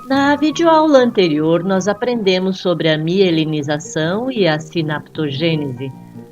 Na videoaula anterior, nós aprendemos sobre a mielinização e a sinaptogênese,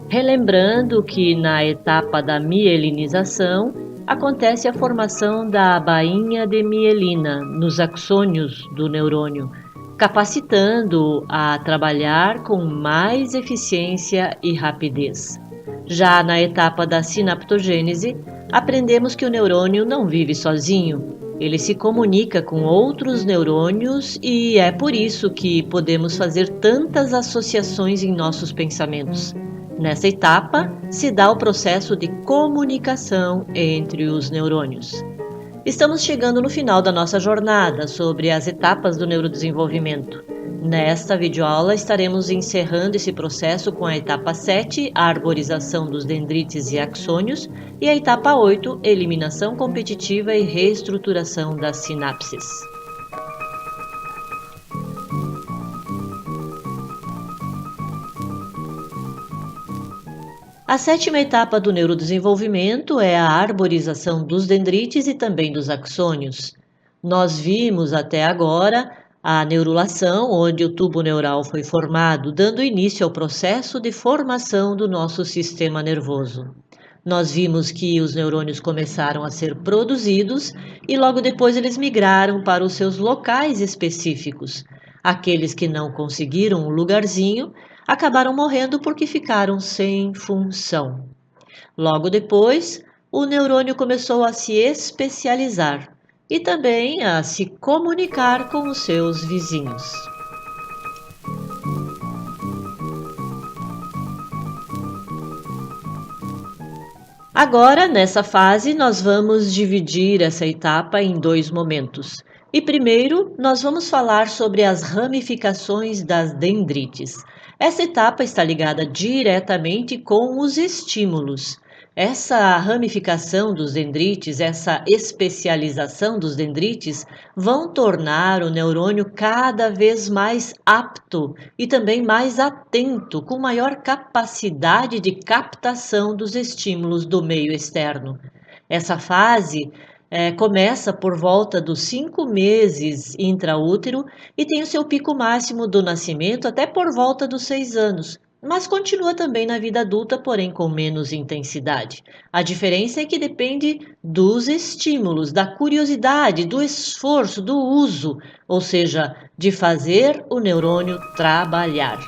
relembrando que na etapa da mielinização acontece a formação da bainha de mielina nos axônios do neurônio, capacitando-o a trabalhar com mais eficiência e rapidez. Já na etapa da sinaptogênese, aprendemos que o neurônio não vive sozinho. Ele se comunica com outros neurônios e é por isso que podemos fazer tantas associações em nossos pensamentos. Nessa etapa, se dá o processo de comunicação entre os neurônios. Estamos chegando no final da nossa jornada sobre as etapas do neurodesenvolvimento. Nesta videoaula estaremos encerrando esse processo com a etapa 7, a arborização dos dendrites e axônios, e a etapa 8, eliminação competitiva e reestruturação das sinapses. A sétima etapa do neurodesenvolvimento é a arborização dos dendrites e também dos axônios. Nós vimos até agora a neurulação, onde o tubo neural foi formado, dando início ao processo de formação do nosso sistema nervoso. Nós vimos que os neurônios começaram a ser produzidos e logo depois eles migraram para os seus locais específicos. Aqueles que não conseguiram um lugarzinho acabaram morrendo porque ficaram sem função. Logo depois, o neurônio começou a se especializar e também a se comunicar com os seus vizinhos. Agora, nessa fase, nós vamos dividir essa etapa em dois momentos. E primeiro, nós vamos falar sobre as ramificações das dendrites. Essa etapa está ligada diretamente com os estímulos. Essa ramificação dos dendrites, essa especialização dos dendrites, vão tornar o neurônio cada vez mais apto e também mais atento, com maior capacidade de captação dos estímulos do meio externo. Essa fase começa por volta dos 5 meses intraútero e tem o seu pico máximo do nascimento até por volta dos 6 anos, mas continua também na vida adulta, porém com menos intensidade. A diferença é que depende dos estímulos, da curiosidade, do esforço, do uso, ou seja, de fazer o neurônio trabalhar.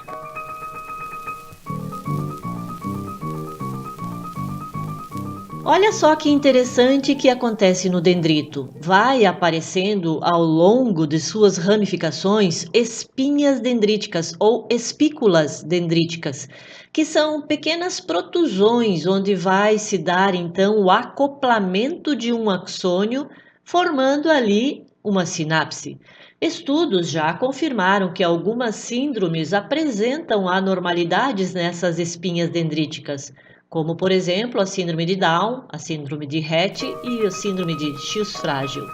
Olha só que interessante que acontece no dendrito. Vai aparecendo ao longo de suas ramificações espinhas dendríticas ou espículas dendríticas, que são pequenas protusões onde vai se dar então o acoplamento de um axônio, formando ali uma sinapse. Estudos já confirmaram que algumas síndromes apresentam anormalidades nessas espinhas dendríticas, como por exemplo a síndrome de Down, a síndrome de Rett e a síndrome de X frágil.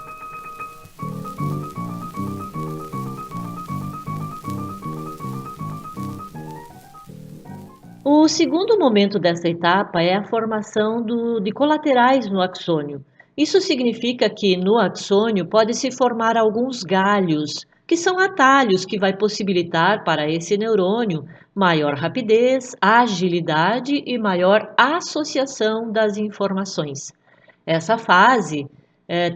O segundo momento dessa etapa é a formação de colaterais no axônio. Isso significa que no axônio pode se formar alguns galhos, que são atalhos que vai possibilitar para esse neurônio maior rapidez, agilidade e maior associação das informações. Essa fase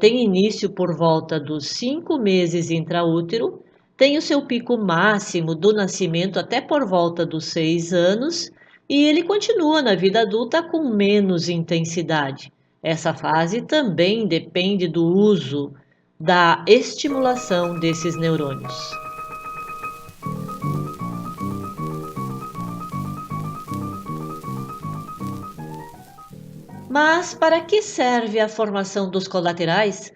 tem início por volta dos 5 meses intraútero, tem o seu pico máximo do nascimento até por volta dos 6 anos e ele continua na vida adulta com menos intensidade. Essa fase também depende do uso da estimulação desses neurônios. Mas para que serve a formação dos colaterais?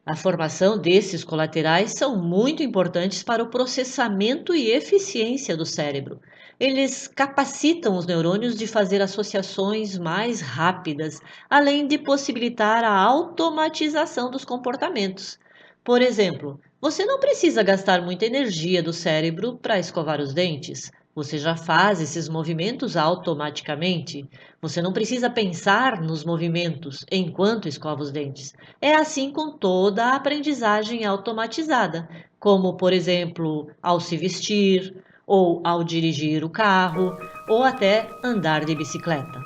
A formação desses colaterais são muito importantes para o processamento e eficiência do cérebro. Eles capacitam os neurônios de fazer associações mais rápidas, além de possibilitar a automatização dos comportamentos. Por exemplo, você não precisa gastar muita energia do cérebro para escovar os dentes. Você já faz esses movimentos automaticamente. Você não precisa pensar nos movimentos enquanto escova os dentes. É assim com toda a aprendizagem automatizada, como, por exemplo, ao se vestir, ou ao dirigir o carro, ou até andar de bicicleta.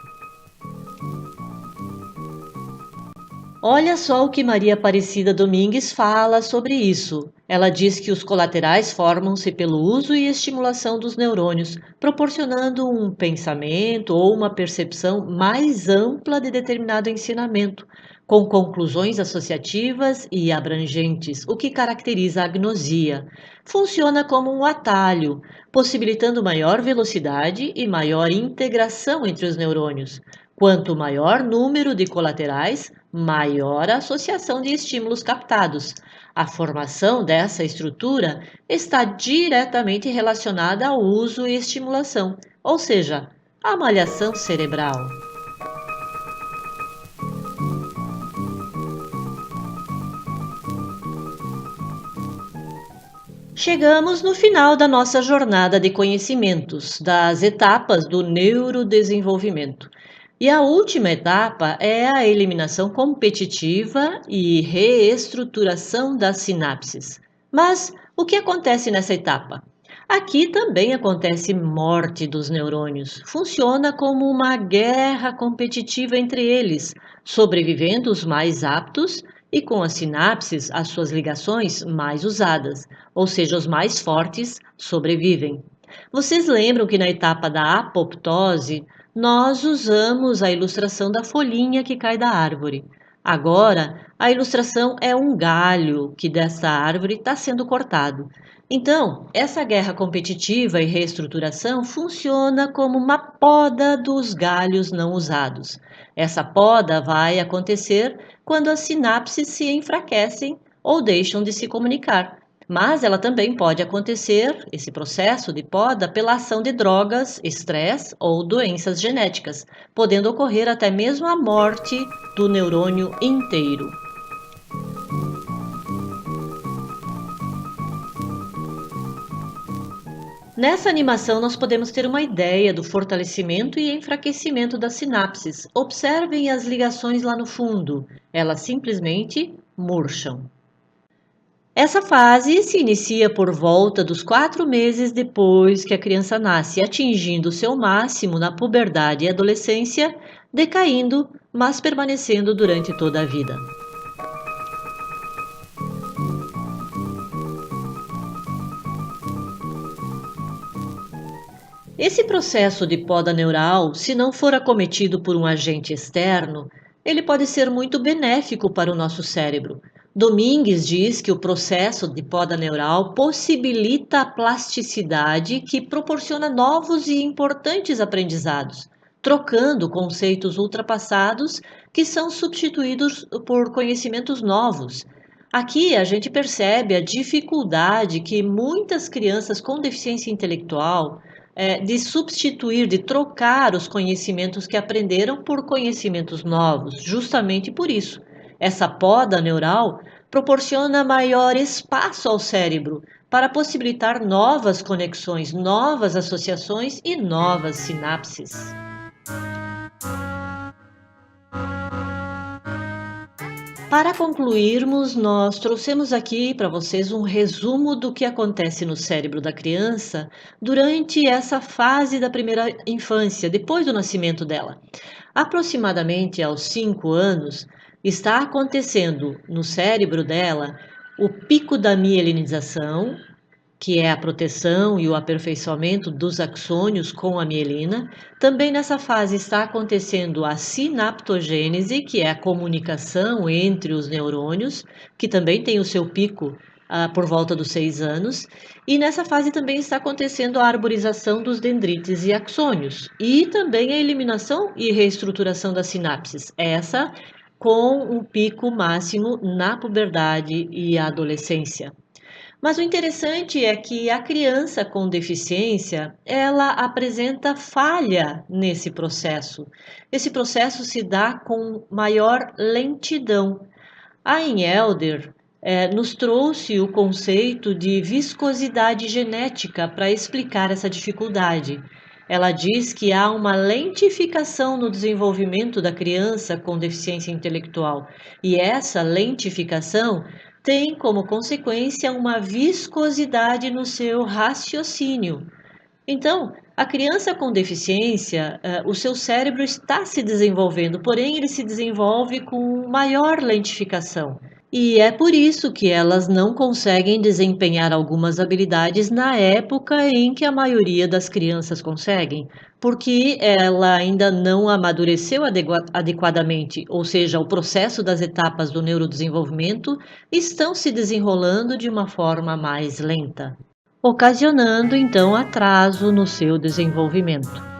Olha só o que Maria Aparecida Domingues fala sobre isso. Ela diz que os colaterais formam-se pelo uso e estimulação dos neurônios, proporcionando um pensamento ou uma percepção mais ampla de determinado ensinamento, com conclusões associativas e abrangentes, o que caracteriza a gnosia. Funciona como um atalho, possibilitando maior velocidade e maior integração entre os neurônios. Quanto maior número de colaterais, maior a associação de estímulos captados. A formação dessa estrutura está diretamente relacionada ao uso e estimulação, ou seja, à malhação cerebral. Chegamos no final da nossa jornada de conhecimentos, das etapas do neurodesenvolvimento. E a última etapa é a eliminação competitiva e reestruturação das sinapses. Mas o que acontece nessa etapa? Aqui também acontece morte dos neurônios. Funciona como uma guerra competitiva entre eles, sobrevivendo os mais aptos e com as sinapses, as suas ligações mais usadas, ou seja, os mais fortes sobrevivem. Vocês lembram que na etapa da apoptose, nós usamos a ilustração da folhinha que cai da árvore. Agora, a ilustração é um galho que dessa árvore está sendo cortado. Então, essa guerra competitiva e reestruturação funciona como uma poda dos galhos não usados. Essa poda vai acontecer quando as sinapses se enfraquecem ou deixam de se comunicar. Mas ela também pode acontecer, esse processo de poda, pela ação de drogas, estresse ou doenças genéticas, podendo ocorrer até mesmo a morte do neurônio inteiro. Nessa animação, nós podemos ter uma ideia do fortalecimento e enfraquecimento das sinapses. Observem as ligações lá no fundo, elas simplesmente murcham. Essa fase se inicia por volta dos 4 meses depois que a criança nasce, atingindo seu máximo na puberdade e adolescência, decaindo, mas permanecendo durante toda a vida. Esse processo de poda neural, se não for acometido por um agente externo, ele pode ser muito benéfico para o nosso cérebro. Domingues diz que o processo de poda neural possibilita a plasticidade que proporciona novos e importantes aprendizados, trocando conceitos ultrapassados que são substituídos por conhecimentos novos. Aqui a gente percebe a dificuldade que muitas crianças com deficiência intelectual de substituir, de trocar os conhecimentos que aprenderam por conhecimentos novos, justamente por isso. Essa poda neural proporciona maior espaço ao cérebro para possibilitar novas conexões, novas associações e novas sinapses. Para concluirmos, nós trouxemos aqui para vocês um resumo do que acontece no cérebro da criança durante essa fase da primeira infância, depois do nascimento dela. Aproximadamente aos 5 anos, está acontecendo no cérebro dela o pico da mielinização, que é a proteção e o aperfeiçoamento dos axônios com a mielina. Também nessa fase está acontecendo a sinaptogênese, que é a comunicação entre os neurônios, que também tem o seu pico por volta dos 6 anos. E nessa fase também está acontecendo a arborização dos dendrites e axônios. E também a eliminação e reestruturação das sinapses. Essa com um pico máximo na puberdade e adolescência. Mas o interessante é que a criança com deficiência, ela apresenta falha nesse processo. Esse processo se dá com maior lentidão. A Elder nos trouxe o conceito de viscosidade genética para explicar essa dificuldade. Ela diz que há uma lentificação no desenvolvimento da criança com deficiência intelectual, e essa lentificação tem como consequência uma viscosidade no seu raciocínio. Então, a criança com deficiência, o seu cérebro está se desenvolvendo, porém ele se desenvolve com maior lentificação. E é por isso que elas não conseguem desempenhar algumas habilidades na época em que a maioria das crianças conseguem, porque ela ainda não amadureceu adequadamente, ou seja, o processo das etapas do neurodesenvolvimento estão se desenrolando de uma forma mais lenta, ocasionando então atraso no seu desenvolvimento.